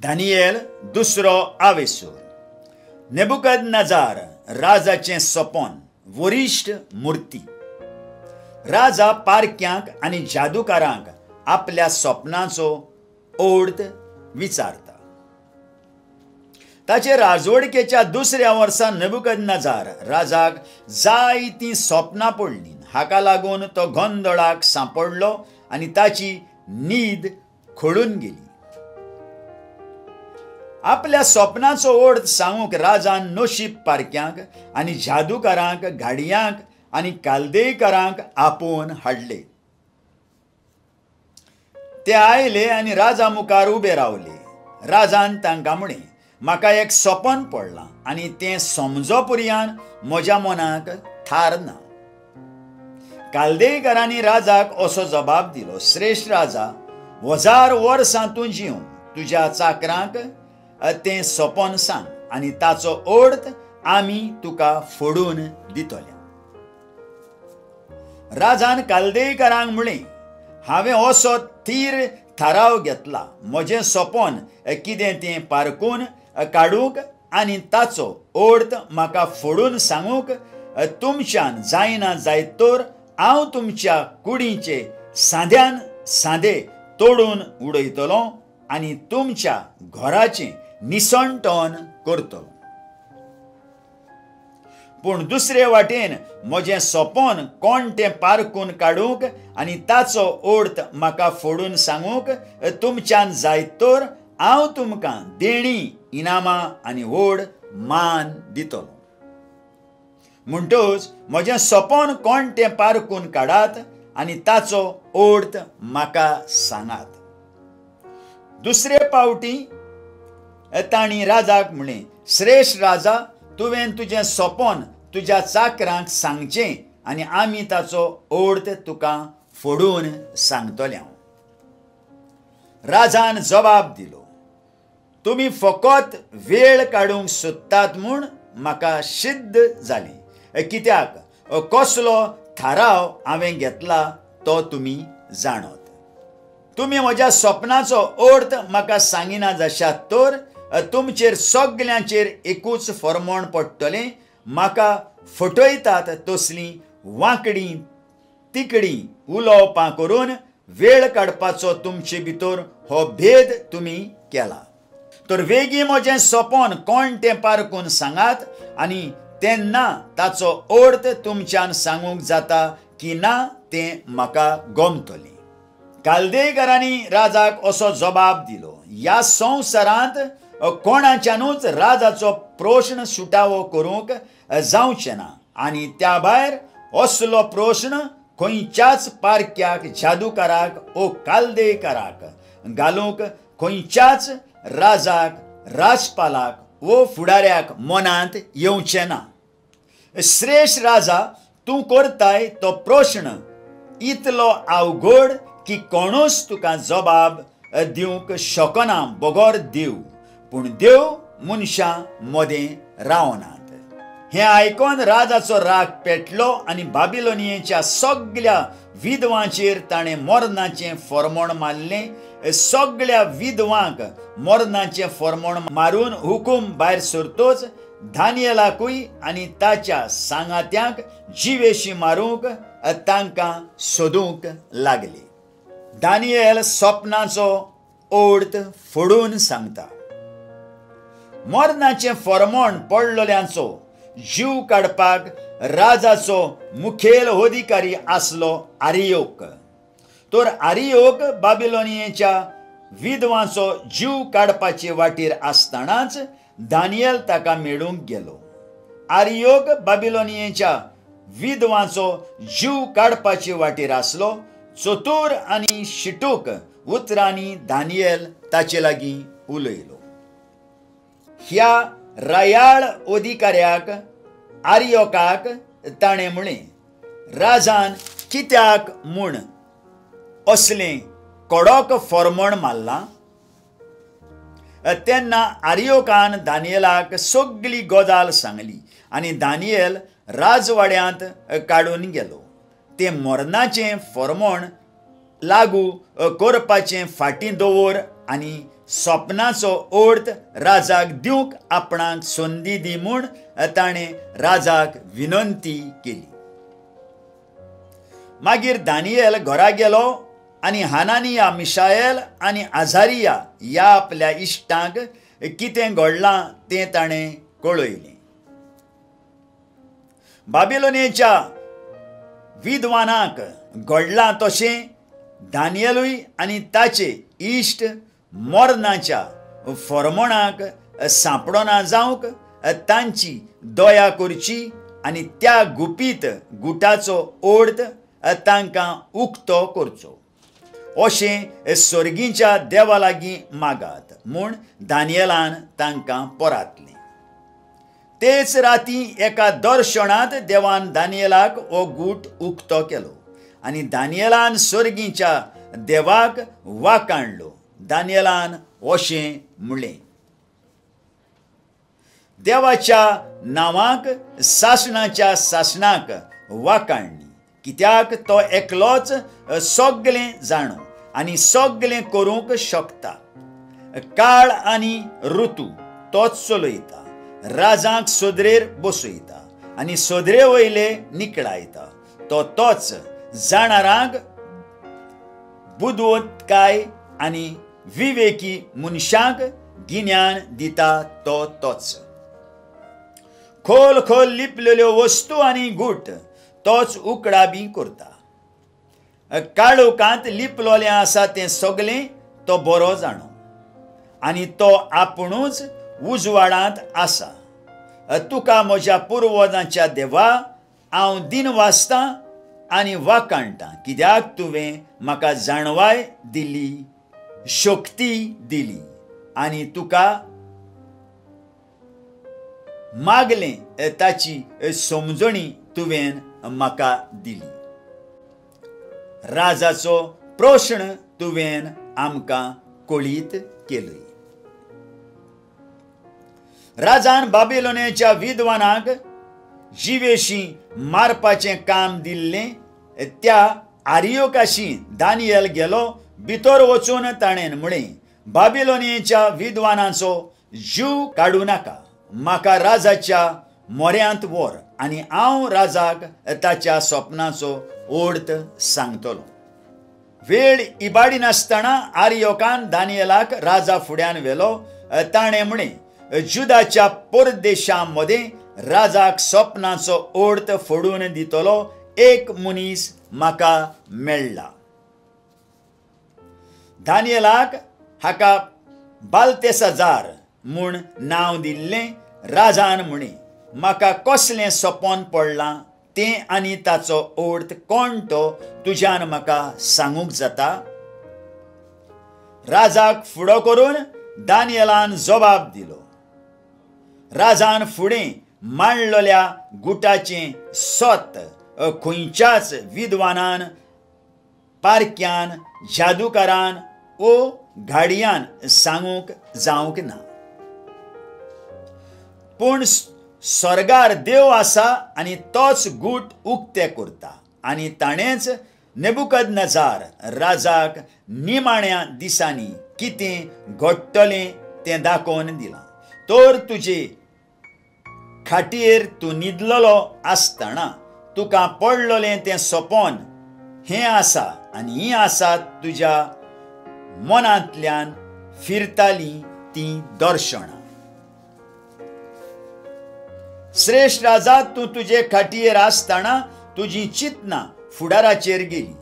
दानियेल दुसरो आवेसूर. नेबुकदनेजार राजाचें सोपोन वरिश्ठ मूर्ती. राजा पारक्यांक आनी जादूकारांक आपल्या स्वप्नाचो ओर्द विचारता. ताचे राजवडकेच्या दुसऱ्या वर्सा नेबुकदनेजार राजाक जायतीं स्वप्नां पडलीं. हाका लागून तो गोंदळाक सांपडलो आनी ताची न्हीद खडून गेली. आपल्या स्वप्नाचो ओर्द सांगूंक राजान नोशीब पारक्यांक आनी जादूकारांक घाडयांक आनी कालदेकारांक आपोवन हाडले. ते आयले आनी राजा मुखार उबे रावले. राजान तांकां म्हळें, म्हाका एक सोपन पडलां आनी तें समजो पर्यान म्हज्या मनाक थार ना. कालदेकारांनी राजाक असो जबाब दिलो, श्रेश्ठ राजा, 1000 वर्सां तूं जिव, तुज्या चाकरांक तें सोपन सांग आनी ताचो ओर्द आमी तुका फोडून दितले. राजान कालदेकारांक म्हळें, हांवें असो थीर थाराव घेतला, म्हजें सोपन कितें तें पारखून काडूंक आनी ताचो ओर्द म्हाका फोडून सांगूंक तुमच्यान जायना जायत तर हांव तुमच्या कुडीचे साद्यान सादे तोडून उडयतलो आनी तुमच्या घराचें निसणटोन करतलो. पूण दुसरे वाटेन म्हजें सोपन कोण तें पारखून काडूंक आनी ताचो ओर्द म्हाका फोडून सांगूंक तुमच्यान जायत तर हांव तुमकां देणी, इनामां आनी व्हड मान दितलो. म्हणटच म्हजें सोपन कोण तें पारखून काडात आनी ताचो ओर्द म्हाका सांगात. दुसरे पावटी तांणी राजाक म्हळें, श्रेश्ठ राजा, तुवें तुजें सोपन तुज्या चाकरांक सांगचें आनी आमी ताचो ओर्द तुका फोडून सांगतले. राजान जबाब दिलो, तुमी फकत वेळ काडूंक सोदतात म्हूण म्हाका सिद्ध जालें. कित्याक कसलो थाराव हांवें घेतला तो तुमी जाणत. तुमी म्हज्या स्वप्नाचो ओर्द म्हाका सांगिना जाशात तर तुमचेर सगल्यांचेर एकूच फर्मोण पडटलें. म्हाका फटयतात तसलीं वांकडी तिकडी उलोवपां करून वेळ काडपाचो तुमचे भितर हो भेद तुमी केला. तर बेगीन म्हजें सोपन कोण तें पारखून सांगात आनी तेन्ना ताचो ओर्द तुमच्यान सांगूंक जाता की ना तें म्हाका गमतलें. कालदेकारांनी राजाक असो जबाब दिलो, ह्या संवसारांत कोणाच्यानूच राजाचो प्रश्न सुटावो करूंक जावचें ना आनी त्या भायर असलो प्रश्न खंयच्याच पारक्याक, जादूकाराक वो कालदेकाराक घालूंक खंयच्याच राजाक, राजपालाक वो फुडाऱ्याक मनांत येवचें ना. श्रेश्ठ राजा, तूं करताय तो प्रश्न इतलो अवघड की कोणूच तुका जबाब दिवंक शकना बगोर देव. पूण देव मनशां मदें रावनात. हें आयकून राजाचो राग पेटलो आनी बाबिलोनियेच्या सगळ्या विधवांचेर ताणें मरणाचें फर्मोण मारलें. सगळ्या विधवांक मरणाचें फर्मोण मारून हुकूम भायर सरतोच दानियेलाकूय आनी ताच्या सांगात्यांक जिवेशी मारूंक तांकां सोदूंक लागले. दानियेल स्वप्नाचो ओर्द फोडून सांगता. मरणाचें फर्मोण पडलोल्यांचो जीव काडपाक राजाचो मुखेल अधिकारी आसलो आरियोक. तर आरियोक बाबिलोनियेच्या विधवांचो जीव काडपाचे वाटेर आसतनाच दानियेल ताका मेळूंक गेलो. आरियोक बाबिलोनियेच्या विधवांचो जीव काडपाचे वाटेर आसलो. चतूर आनी शिटूक उतरांनी दानियेल ताचे लागीं उलयलो. ह्या रायाळ अधिकाऱ्याक आरियोकाक ताणें म्हळें, राजान कित्याक म्हूण असलें कडक फर्मोण मारलां. तेन्ना आरियोकान दानियेलाक सगळी गजाल सांगली आनी दानियेल राजवाड्यांत काडून गेलो. तें मरणाचें फर्मोण लागू करपाचें फाटीं दवर आनी स्वप्नाचो ओर्त राजाक दिवंक आपणाक संदी दी म्हूण ताणें राजाक विनंती केली. मागीर दानियेल घरा गेलो आनी हानानिया, मिशाएल आनी आझारिया ह्या आपल्या इश्टांक कितें घडलां तें ताणें कळयलें. बाबिलोनेच्या विद्वानाक घडलां तशें दानियेलूय आनी ताचे इश्ट मोर्नाच्या फर्मोणाक सांपडोना जावंक तांची दया करची आनी त्या गुपीत गुटाचो ओर्त तांकां उक्तो करचो अशें सर्गीच्या देवा लागीं मागात म्हूण दानियेलान तांकां पोरातलें. तेच राती एका दर्शनांत देवान दानियेलाक हो गूट उक्तो केलो आनी दानियेलान सर्गीच्या देवाक वाखाणलो. दानियेलान अशें म्हणलें, देवाच्या नांवाक सासणाच्या सासणाक वाखाणली, कित्याक तो एकलोच सगळें जाणो आनी सगळें करूंक शकता. काळ आनी ऋतू तोच चलयता, राजांक सदरेर बसयता आनी सदरे वयले निकळायता. तोच जाणारांक बुदवंतकाय आनी विवेकी मनशांक गिन्यान दिता तोच. खोल खोल लिपलेल्यो वस्तू आनी गूट तोच उकडाबी करता. काळोखांत लिपलोलें आसा तें सगळें तो बरो जाणो आनी तो आपुणूच उजवाडांत आसा. तुका म्हज्या पुर्वजांच्या देवा हांव दिन वाचतां आनी वाखाणटां, कित्याक तुवें म्हाका जाणवाय दिली, शक्ती दिली आनी तुका मागलें ताची समजणी तुवें म्हाका दिली. राजाचो प्रश्न तुवें आमकां कळीत केलोय. राजान बाबिलोनेच्या विद्वानाक जिवेशी मारपाचें काम दिल्लें त्या आरियोकाशी दानियेल गेलो. भितर वचून ताणें म्हणलें, बाबिलोनेच्या विद्वानाचो जीव काडूं नाका, म्हाका राजाच्या मोऱ्यांत व्हर आनी हांव राजाक ताच्या स्वप्नाचो ओर्त सांगतलो. वेळ इबाडी नासतना आरियोकान दानियेलाक राजा फुड्यान व्हेलो. ताणें म्हणलें, जुदाच्या परदेशां मदें राजाक स्वप्नाचो ओर्त फोडून दितलो एक मनीस म्हाका मेळ्ळा. दानियेलाक हाका बाल्तेसाजार म्हूण नांव दिल्लें. राजान म्हणलें, म्हाका कसलें सपन पडलां तें आनी ताचो ओर्त कोण तो तुज्यान म्हाका सांगूंक जाता. राजाक फुडो करून दानियेलान जबाब दिलो. राजान फुडें मांडलेल्या गुटाचें सोत खंयच्याच विद्वानान, पारक्यान, जादूकारान वो घाडयान सांगूंक जावंक ना. पूण स्वर्गार देव आसा आनी तोच गूट उक्ते करता आनी ताणेंच नेबुकदनेजार राजाक निमाण्या दिसांनी कितें घडटलें तें दाखोवन दिलां. तर तुजे खाटीर तूं न्हिदलोलो आसतना तुका पडलोलें तें सपन हें आसा आनी हीं आसात तुज्या मनांतल्यान फिरतालीं तीं दर्शनां. श्रेष्ठ राजा, तूं तुजे खाटयेर आसतना तुजीं चिंतनां फुडाराचेर गेलीं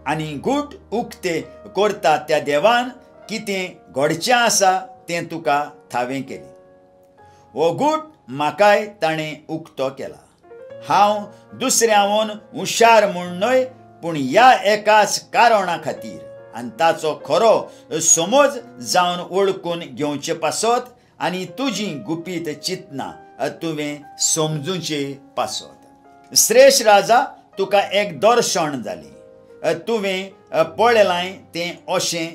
आनी गूट उक्ते करता त्या देवान कितें घडचें आसा तें तुका थावें केलें. हो गूट म्हाकाय ताणें उक्तो केला. हांव दुसऱ्यावन हुशार म्हूण न्हय, पूण ह्या एकाच कारणा खातीर आनी ताचो खरो समज जावन वळखून घेवचे पासत आनी तुजीं गुपीत चिंतनां तुवें समजूचे पासत. श्रेष्ठ राजा, तुका एक दर्शन जालें. तुवें पळयलां तें अशें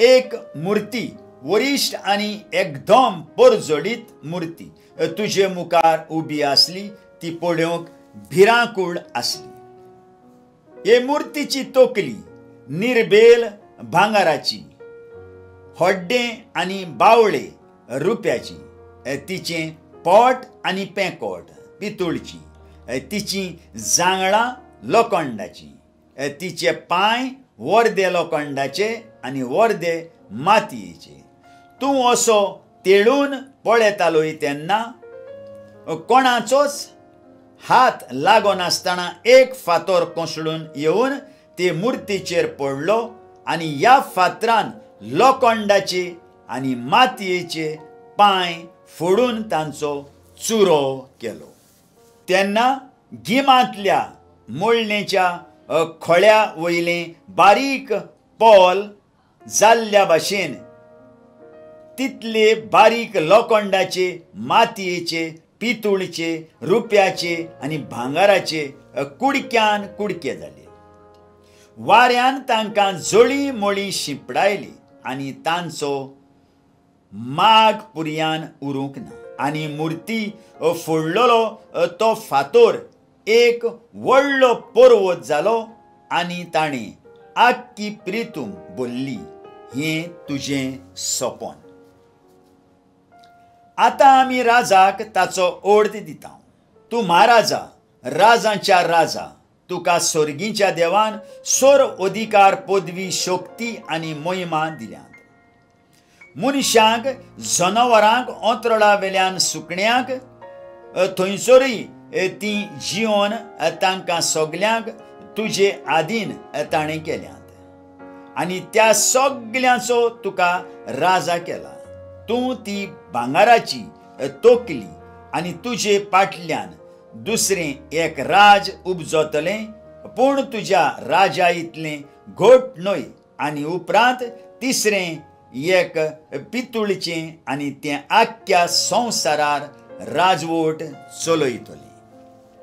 एक मुर्ती, वरिश्ठ आनी एकदम परजडीत मुर्ती तुजे मुखार उबी आसली. ती पळोवंक भिरांकूळ आसली. हे मुर्तीची तोकली निर्बेल भांगाराची होड्डे आनी बावळे रुप्याची, तिचें पोट आनी पेकोट पितूळची, तिची जांगळां लोखंडाची, तिचे पांय वर्दे लोखंडाचे आनी वर्दे मातयेचे. तूं असो तेळून पळयतालोय तेन्ना कोणाचोच हात लागो नासतना एक फातर कोसळून येवन ते मुर्तीचेर पडलो आनी ह्या फातरान लोखंडाचे आनी मातयेचे पांय फोडून तांचो चुरो केलो. तेन्ना गिमांतल्या मोळणेच्या खोळ्या वयलें बारीक पोल जाल्ल्या भाशेन तितले बारीक लोखंडाचे, मातयेचे, पितूळचे, रुप्याचे आनी भांगाराचे कुडक्यान कुडके जाले. वाऱ्यान तांकां जळी मळी शिंपडायली आनी तांचो माग पुर्यान उरूंक ना. आनी मुर्ती फोडलेलो तो फातर एक व्हडलो पर्वत जालो आनी ताणें आख्खी प्रितूम बोल्ली, हें तुजें सोपोन. आतां आमी राजाक ताचो ओर्द दिता. तूं महाराजा, राजांच्या राजा, तुका सर्गीच्या देवान सोर अधिकार, पदवी, शक्ती आनी मोहिमा दिल्यात. मनशांक, जनावरांक, अंतरळा वेल्यान सुकण्यांक थंयसरूय ती जिवन तांकां सगल्यांक तुजे आदीन ताणें केल्यात आनी त्या सगल्यांचो तुका राजा केला. तूं ती भांगाराची तोकली आनी तुजे फाटल्यान दुसरें एक राज उपजतलें, पूण तुज्या राजा इतलें घट न्हय. आनी उपरांत तिसरें एक पितूळचें आनी तें आख्ख्या संवसारार राजवट चलयतली.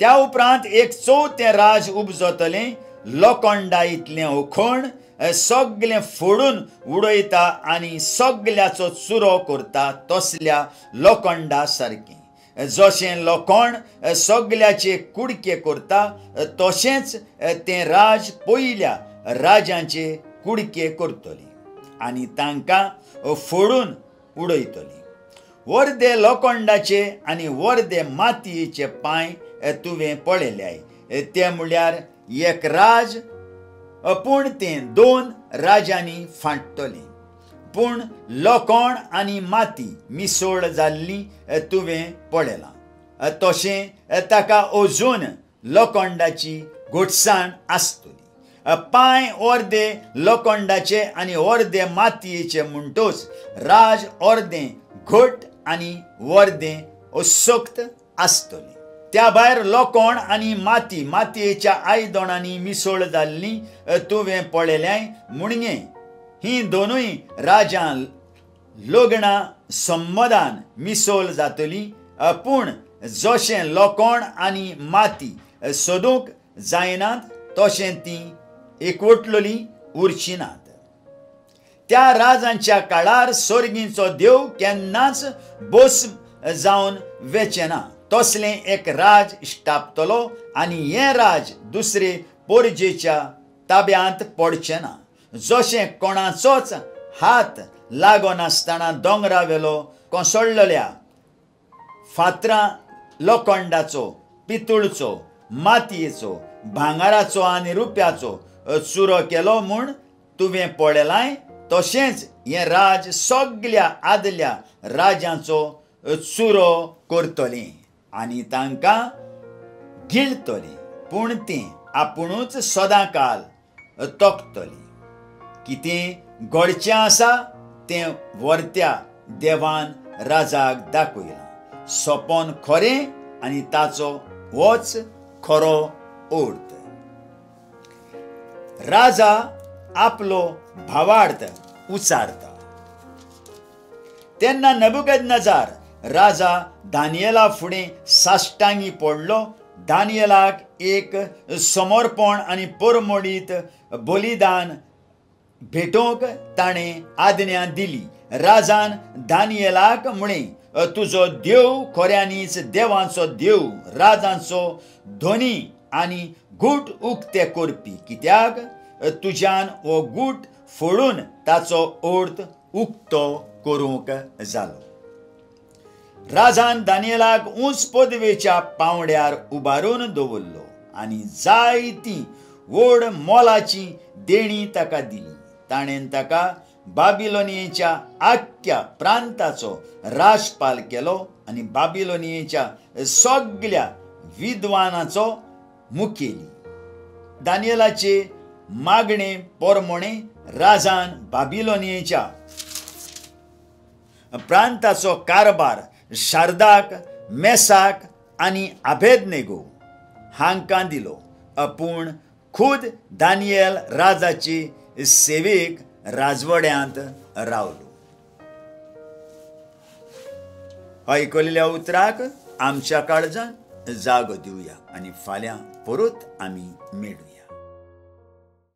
त्या उपरांत एक चवथें राज उपजतलें, लोखंडा इतलें अखंड, सगळें फोडून उडयता आनी सगल्याचो चुरो करता तसल्या लोखंडा सारकें. जशें लोखंड सगल्याचे कुडके करता तशेंच तें राज पयल्या राजांचे कुडके करतली आनी तांकां फोडून उडयतली. वर्दे लोखंडाचे आनी वर्दे मातयेचे पांय तुवें पळयल्याय. ते म्हळ्यार एक राज, पूण तें दोन राजांनी फांटतलें. पूण लोखंड आनी माती मिसळ जाल्ली तुवें पळयलां. तशें ताका अजून लोखंडाची घटसाण आसतली. पांय अर्दे लोखंडाचे आनी अर्दे मातयेचे म्हणटच राज अर्दें घट आनी अर्दें अशक्त आसतलें. त्या भायर लोखंड आनी मातयेच्या आयदनांनी मिसळ जाल्ली तुवें पळयल्याय. म्हणगे हीं दोनूय राजां लग्ना संबंदान मिसळ जातलीं, पूण जशें लोखंड आनी माती सोदूंक जायनात तशें तीं एकवटलेलीं उरचीं नात. त्या राजांच्या काळार सर्गीचो देव केन्नाच भस्म जावन वेचना. तसलें एक राज स्थापतलो आनी हें राज दुसरे पोरजेच्या ताब्यांत पडचें ना. जशें कोणाचोच हात लागो नासतना दोंगरावेलो कोसळलेल्या फातरां लोखंडाचो, पितूळचो, मातयेचो, भांगाराचो आनी रुप्याचो चुरो केलो म्हूण तुवें पळयलाय, तशेंच हें राज सगल्या आदल्या राजांचो चुरो करतलें आनी तांकां गिळटलें, पूण तीं आपुणूच सदांकाल तोखतलीं. कितें घडचें आसा तें व्हरत्या देवान राजाक दाखयलां. सोपोन खरें आनी ताचो होच खरो अर्थ. राजा आपलो भावार्थ उचारता तेन्ना नबुकदनेजार राजा दानियेला फुडें साश्टांगी पडलो. दानियेलाक एक समर्पण आनी परमळीत बलिदान भेटोवंक ताणें आज्ञा दिली. राजान दानियेलाक म्हळें, तुजो देव खऱ्यांनीच देवांचो देव, राजांचो धनी आनी गूट उक्ते करपी. कित्याक तुज्यान हो गूट फोडून ताचो अर्थ उक्तो करूंक जालो. राजान दानियेलाक उंच पदवेच्या पावंड्यार उबारून दवरलो आनी जायती व्हड मोलाची देणी ताका दिली. ताणें ताका बाबिलोनियेच्या आख्या प्रांताचो राजपाल केलो आनी बाबिलोनियेच्या सगळ्या विद्वानाचो मुखेली. दानियेलाचे मागणे प्रमाणे राजान बाबिलोनियेच्या प्रांताचो कारभार शारदाक, मेसाक आनी अबेदनेगो हांकां दिलो. पूण खुद दानियेल राजाचे सेवेक राजवाड्यांत रावलो. आयकलेल्या उतराक आमच्या काळजान जागो दिवया आनी फाल्यां परत आमी मेळुया.